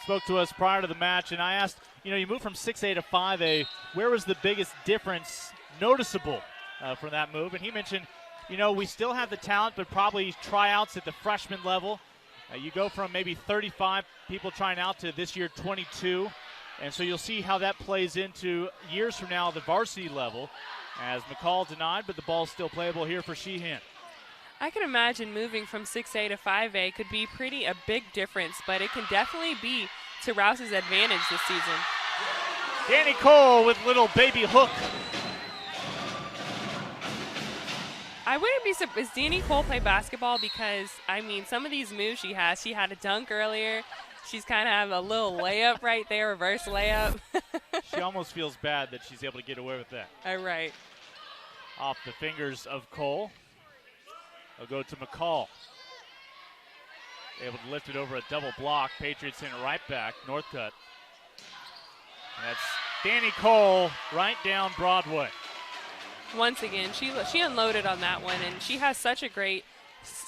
spoke to us prior to the match, and I asked, you moved from 6A to 5A. Where was the biggest difference noticeable from that move? And he mentioned, we still have the talent, but probably tryouts at the freshman level. You go from maybe 35 people trying out to this year 22. And so you'll see how that plays into years from now the varsity level, as McCall denied, but the ball's still playable here for Sheehan. I can imagine moving from 6A to 5A could be a big difference, but it can definitely be to Rouse's advantage this season. Dani Cole with little baby hook. I wouldn't be surprised. Does Dani Cole play basketball? Because, some of these moves she has, she had a dunk earlier. She's kind of have a little layup right there, reverse layup. She almost feels bad that she's able to get away with that. All right. Off the fingers of Cole. They'll go to McCall. Able to lift it over a double block. Patriots in right back, Northcutt. And that's Dani Cole right down Broadway. Once again, she unloaded on that one, and she has such a great,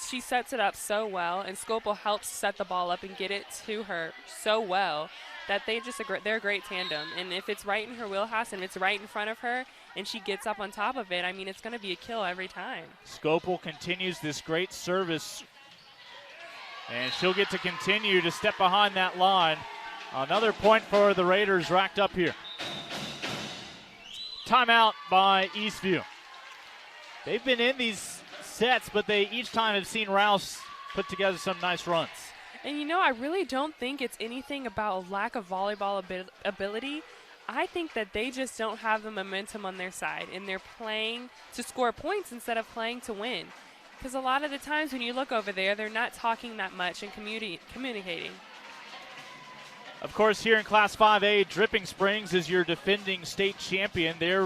she sets it up so well, and Scopel helps set the ball up and get it to her so well that they're a great tandem. And if it's right in her wheelhouse and it's right in front of her and she gets up on top of it, it's going to be a kill every time. Scopel continues this great service, and she'll get to continue to step behind that line. Another point for the Raiders racked up here. Timeout by Eastview. They've been in these sets, but they each time have seen Rouse put together some nice runs. And I really don't think it's anything about a lack of volleyball ability. I think that they just don't have the momentum on their side, and they're playing to score points instead of playing to win. Because a lot of the times when you look over there, they're not talking that much and communicating. Of course, here in Class 5A, Dripping Springs is your defending state champion. They're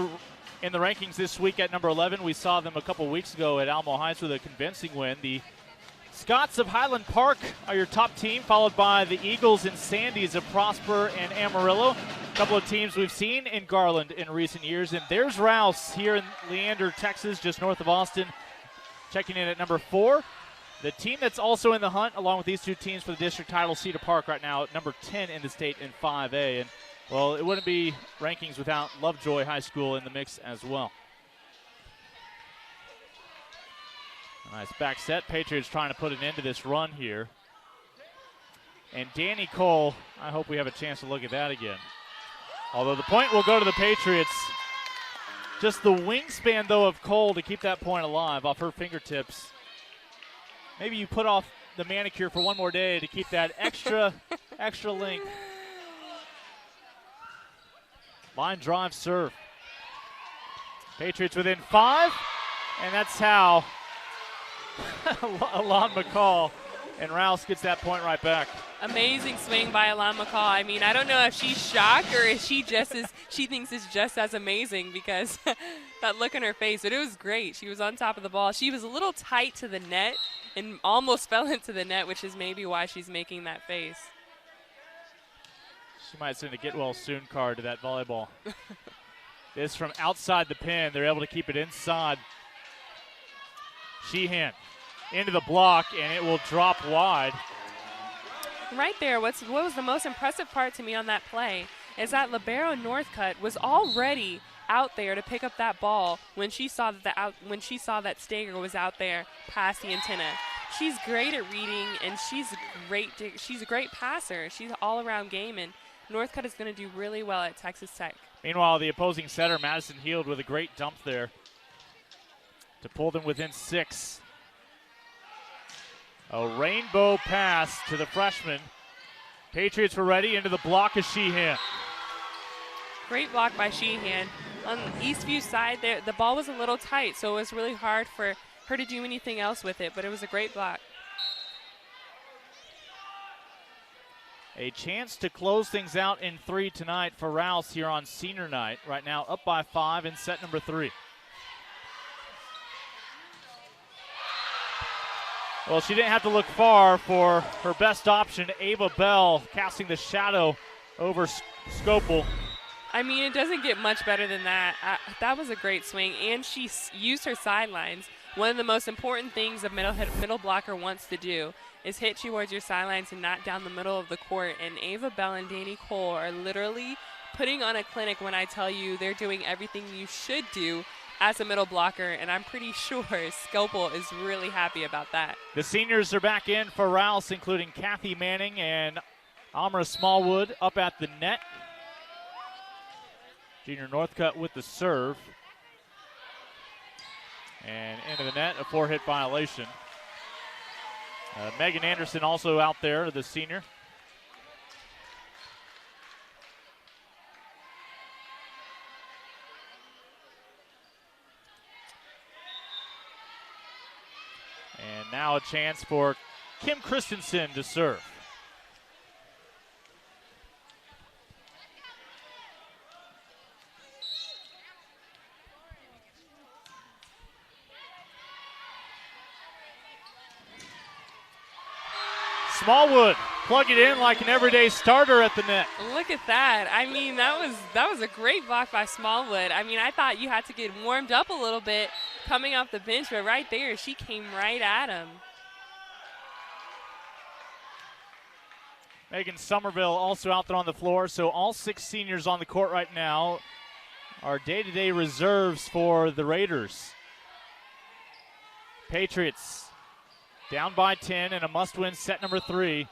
in the rankings this week at number 11. We saw them a couple weeks ago at Alamo Heights with a convincing win. The Scots of Highland Park are your top team, followed by the Eagles and Sandys of Prosper and Amarillo. A couple of teams we've seen in Garland in recent years. And there's Rouse here in Leander, Texas, just north of Austin, checking in at number 4. The team that's also in the hunt, along with these two teams for the district title, Cedar Park right now at number 10 in the state in 5A. And, well, it wouldn't be rankings without Lovejoy High School in the mix as well. Nice back set. Patriots trying to put an end to this run here. And Dani Cole, I hope we have a chance to look at that again. Although the point will go to the Patriots. Just the wingspan, though, of Cole to keep that point alive off her fingertips. Maybe you put off the manicure for one more day to keep that extra length. Line drive serve. Patriots within 5, and that's how Alon McCall and Rouse gets that point right back. Amazing swing by Alon McCall. I don't know if she's shocked or if she thinks it's just as amazing because that look in her face, but it was great. She was on top of the ball. She was a little tight to the net and almost fell into the net, which is maybe why she's making that face. She might send a get well soon card to that volleyball. This from outside the pin. They're able to keep it inside. Sheehan into the block, and it will drop wide. Right there, what was the most impressive part to me on that play is that libero Northcutt was already out there to pick up that ball when she saw that Stager was out there past the antenna. She's great at reading, and she's a great passer. She's an all-around game, and Northcutt is going to do really well at Texas Tech. Meanwhile, the opposing setter, Madison Heald, with a great dump there to pull them within 6. A rainbow pass to the freshman. Patriots were ready into the block of Sheehan. Great block by Sheehan. On Eastview's side, the ball was a little tight, so it was really hard for her to do anything else with it, but it was a great block. A chance to close things out in 3 tonight for Rouse here on senior night. Right now up by 5 in set number 3. Well, she didn't have to look far for her best option, Ava Bell, casting the shadow over Scopel. It doesn't get much better than that. That was a great swing, and she used her sidelines. One of the most important things a middle blocker wants to do is hit towards your sidelines and not down the middle of the court. And Ava Bell and Dani Cole are literally putting on a clinic when I tell you they're doing everything you should do as a middle blocker, and I'm pretty sure Scopel is really happy about that. The seniors are back in for Rouse, including Kathy Manning and Amra Smallwood up at the net. Junior Northcutt with the serve. And into the net, a 4-hit violation. Megan Anderson also out there, the senior. And now a chance for Kim Christensen to serve. Smallwood plug it in like an everyday starter at the net. Look at that. I mean, that was a great block by Smallwood. I mean, I thought you had to get warmed up a little bit coming off the bench, but right there, she came right at him. Megan Somerville also out there on the floor, so all 6 seniors on the court right now are day-to-day reserves for the Raiders. Patriots down by 10 in a must-win set number 3,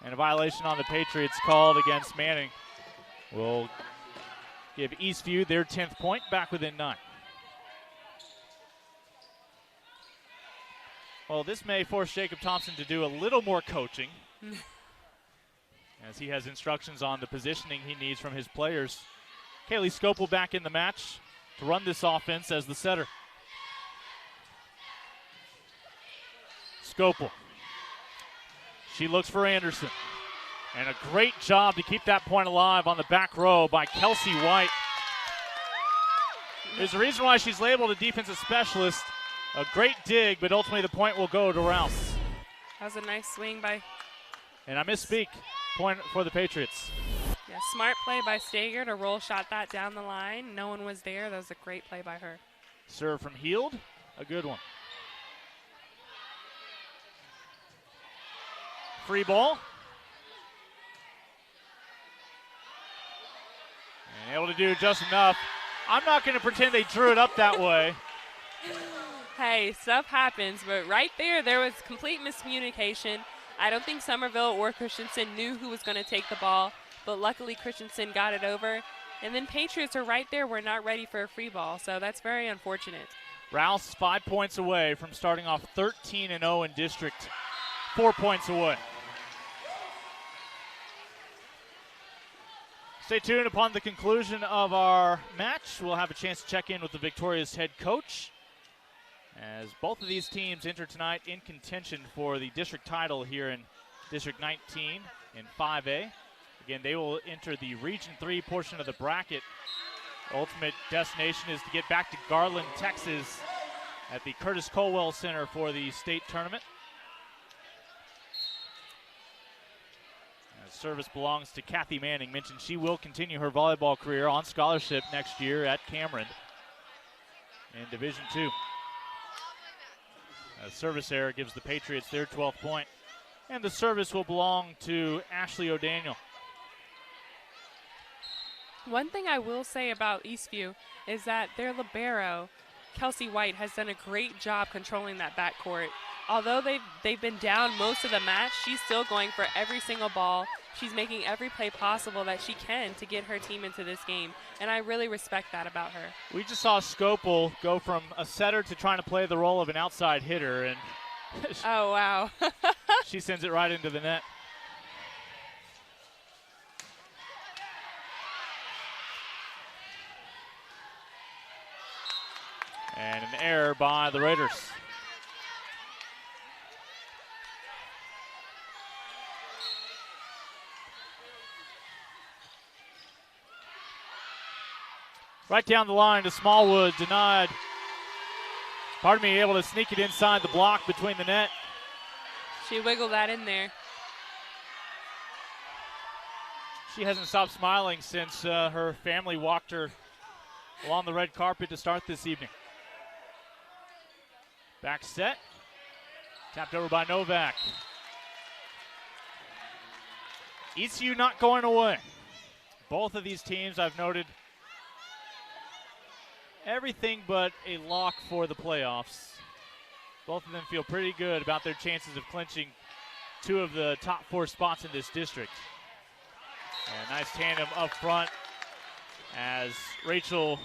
and a violation on the Patriots called against Manning will give Eastview their 10th point, back within 9. Well, this may force Jacob Thompson to do a little more coaching as he has instructions on the positioning he needs from his players. Kaylee Scopel back in the match to run this offense as the setter. Scopel. She looks for Anderson. And a great job to keep that point alive on the back row by Kelsey White. There's a reason why she's labeled a defensive specialist. A great dig, but ultimately the point will go to Rouse. That was a nice swing by... And I misspeak. Point for the Patriots. Yeah, smart play by Stager to roll shot that down the line. No one was there. That was a great play by her. Serve from Heald. A good one. Free ball. And able to do just enough. I'm not going to pretend they drew it up that way. Hey, stuff happens, but right there was complete miscommunication. I don't think Somerville or Christensen knew who was going to take the ball, but luckily Christensen got it over. And then Patriots are right there. We're not ready for a free ball, so that's very unfortunate. Rouse 5 points away from starting off 13-0 in district. 4 points away. Stay tuned. Upon the conclusion of our match, we'll have a chance to check in with the victorious head coach, as both of these teams enter tonight in contention for the district title here in District 19 in 5A. Again, they will enter the Region 3 portion of the bracket. Ultimate destination is to get back to Garland, Texas at the Curtis Colwell Center for the state tournament. As service belongs to Kathy Manning. Mentioned she will continue her volleyball career on scholarship next year at Cameron in Division 2. A service error gives the Patriots their 12th point. And the service will belong to Ashley O'Daniel. One thing I will say about Eastview is that their libero, Kelsey White, has done a great job controlling that backcourt. Although they've been down most of the match, she's still going for every single ball. She's making every play possible that she can to get her team into this game, and I really respect that about her. We just saw Scopel go from a setter to trying to play the role of an outside hitter, and oh, wow. she sends it right into the net. And an error by the Raiders. Right down the line to Smallwood, denied. Pardon me, able to sneak it inside the block between the net. She wiggled that in there. She hasn't stopped smiling since her family walked her along the red carpet to start this evening. Back set. Tapped over by Novak. ECU not going away. Both of these teams, I've noted, everything but a lock for the playoffs. Both of them feel pretty good about their chances of clinching 2 of the top 4 spots in this district. And nice tandem up front as Rachel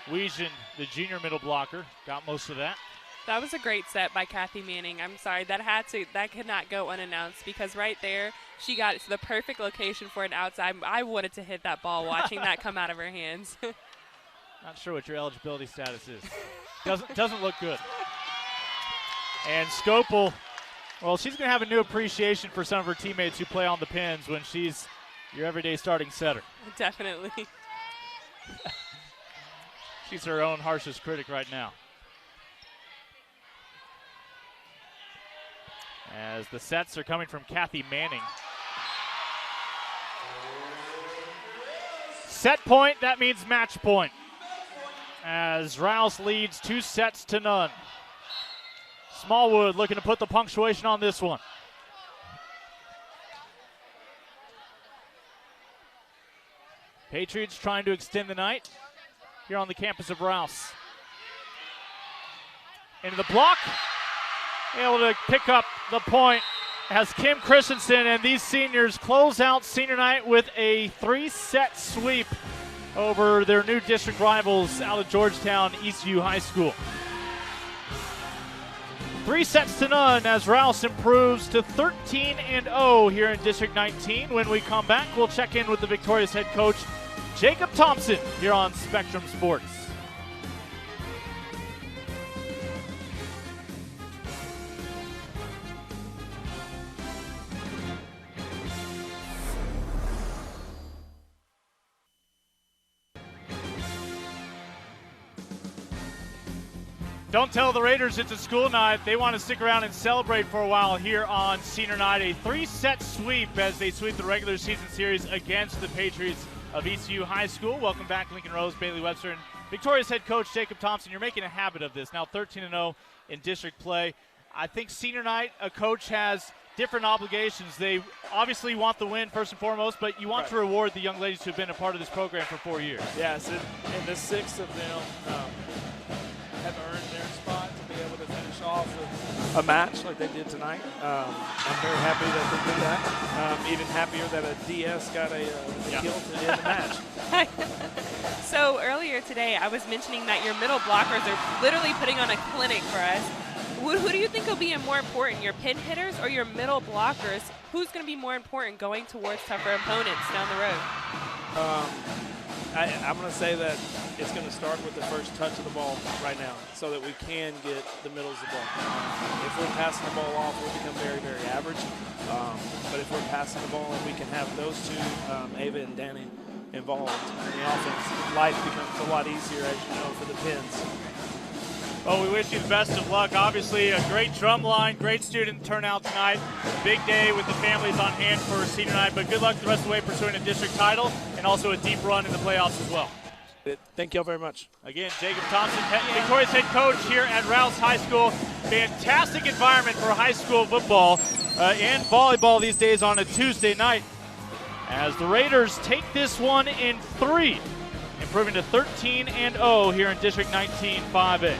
Weesion, the junior middle blocker, got most of that. That was a great set by Kathy Manning. I'm sorry, that could not go unannounced, because right there she got it to the perfect location for an outside. I wanted to hit that ball watching that come out of her hands. Not sure what your eligibility status is. Doesn't look good. And Scopel, well, she's going to have a new appreciation for some of her teammates who play on the pins when she's your everyday starting setter. Definitely. She's her own harshest critic right now. As the sets are coming from Kathy Manning. Set point, that means match point. As Rouse leads 2-0. Smallwood looking to put the punctuation on this one. Patriots trying to extend the night here on the campus of Rouse. Into the block. Able to pick up the point as Kim Christensen and these seniors close out senior night with a 3-set sweep over their new district rivals out of Georgetown, Eastview High School. 3-0 as Rouse improves to 13-0 here in District 19. When we come back, we'll check in with the victorious head coach, Jacob Thompson, here on Spectrum Sports. Don't tell the Raiders it's a school night. They want to stick around and celebrate for a while here on senior night. A 3-set sweep as they sweep the regular season series against the Patriots of ECU High School. Welcome back, Lincoln Rose, Bailey Webster, and victorious head coach Jacob Thompson. You're making a habit of this. Now 13-0 in district play. I think senior night, a coach has different obligations. They obviously want the win first and foremost, but you want to reward the young ladies who have been a part of this program for 4 years. Yes, and the 6 of them have earned their spot to be able to finish off with a match like they did tonight. I'm very happy that they did that. Even happier that a DS got a kill to end the match. So earlier today, I was mentioning that your middle blockers are literally putting on a clinic for us. Who do you think will be more important, your pin hitters or your middle blockers? Who's going to be more important going towards tougher opponents down the road? I'm going to say that it's going to start with the first touch of the ball right now so that we can get the middles of the ball. If we're passing the ball off, we'll become very, very average. But if we're passing the ball and we can have those two, Ava and Dani, involved in the offense, life becomes a lot easier, as you know, for the pins. Well, we wish you the best of luck. Obviously, a great drum line, great student turnout tonight. Big day with the families on hand for senior night, but good luck the rest of the way pursuing a district title and also a deep run in the playoffs as well. Thank you all very much. Again, Jacob Thompson, victorious head coach here at Rouse High School. Fantastic environment for high school football and volleyball these days on a Tuesday night as the Raiders take this one in 3, improving to 13-0 here in District 19 5A.